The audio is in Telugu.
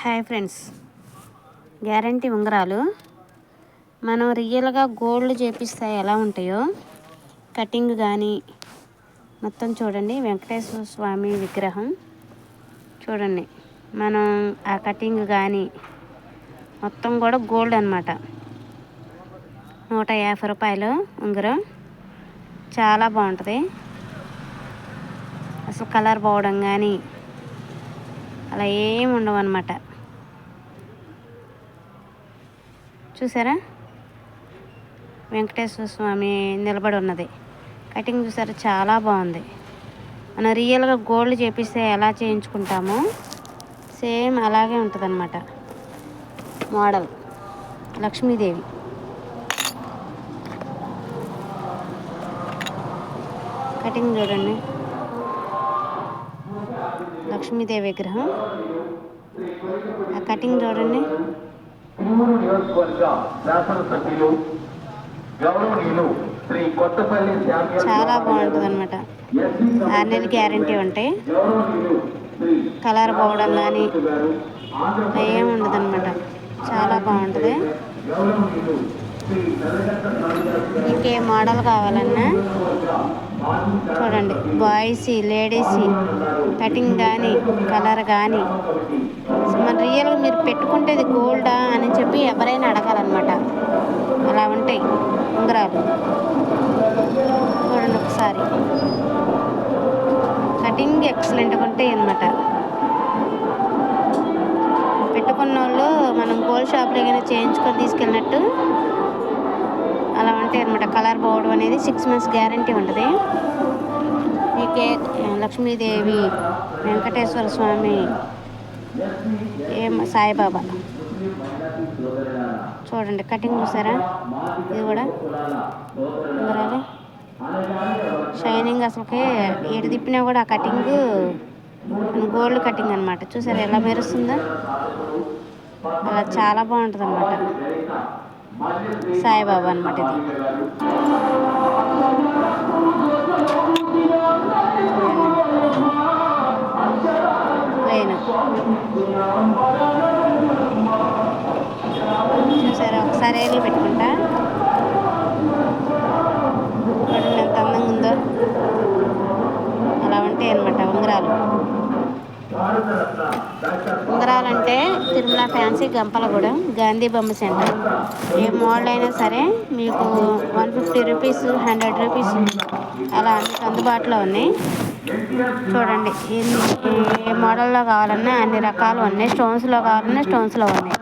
హాయ్ ఫ్రెండ్స్, గ్యారంటీ ఉంగరాలు మనం రియల్గా గోల్డ్ చేపిస్తే ఎలా ఉంటాయో కటింగ్ కానీ మొత్తం చూడండి. వెంకటేశ్వర స్వామి విగ్రహం చూడండి. మనం ఆ కటింగ్ కానీ మొత్తం కూడా గోల్డ్ అన్నమాట. 150 రూపాయలు ఉంగరం, చాలా బాగుంటుంది. అసలు కలర్ పోవడం కానీ అలా ఏమి ఉండవు అన్నమాట. చూసారా, వెంకటేశ్వర స్వామి నిలబడి ఉన్నది. కటింగ్ చూసారా, చాలా బాగుంది. మనం రియల్గా గోల్డ్ చేపిస్తే ఎలా చేయించుకుంటామో సేమ్ అలాగే ఉంటుంది అన్నమాట. మోడల్ లక్ష్మీదేవి. కటింగ్ చూడండి, లక్ష్మీదేవి విగ్రహం. ఆ కటింగ్ చూడండి. చాలా బాగుంటుంది అన్నమాట. 6 నెలలు గ్యారంటీ ఉంటాయి. కలర్ పోవడం కానీ ఏమి ఉండదు అన్నమాట. చాలా బాగుంటుంది. మీకు ఏ మోడల్ కావాలన్నా చూడండి. బాయ్స్ లేడీస్ కటింగ్ కానీ కలర్ కానీ మన రియల్గా మీరు పెట్టుకుంటే ఇది గోల్డా అని చెప్పి ఎవరైనా అడగాలన్నమాట. అలా ఉంటాయి ఉంగరాలు. చూడండి ఒకసారి, కటింగ్ ఎక్సలెంట్గా ఉంటాయి అన్నమాట. పెట్టుకున్న వాళ్ళు మనం గోల్డ్ షాప్లో ఏమైనా చేయించుకొని తీసుకెళ్ళినట్టు అలా ఉంటాయి అన్నమాట. కలర్ పోవడం అనేది 6 months గ్యారంటీ ఉంటుంది. మీకే లక్ష్మీదేవి, వెంకటేశ్వర స్వామి, సాయిబాబా చూడండి. కటింగ్ చూసారా, ఇది కూడా ఉంగరాలు షైనింగ్. అసలుకి ఏడు తిప్పినా కూడా ఆ కటింగ్ గోల్డ్ కటింగ్ అన్నమాట. చూసారా ఎలా మెరుస్తుందో, అలా చాలా బాగుంటుంది అన్నమాట. సాయిబాబా అన్నమాట ఇది. ప్లెయిన్ చూసారా, ఒకసారి ఏళ్ళు పెట్టుకుంటా. చూడండి ఎంత అందంగా ఉందో. అలా ఉంటాయి అన్నమాట ఉంగరాలు. ఉంగరాలంటే తిరుమల ఫ్యాన్సీ, గంపలగూడెం, గాంధీ బొమ్మ సెంటర్. ఏ మోడల్ అయినా సరే మీకు 150 రూపీస్, 100 రూపీస్ అలా మీకు అందుబాటులో ఉన్నాయి. చూడండి, ఏ మోడల్లో కావాలన్నా అన్ని రకాలు ఉన్నాయి. స్టోన్స్లో కావాలన్నా స్టోన్స్లో ఉన్నాయి.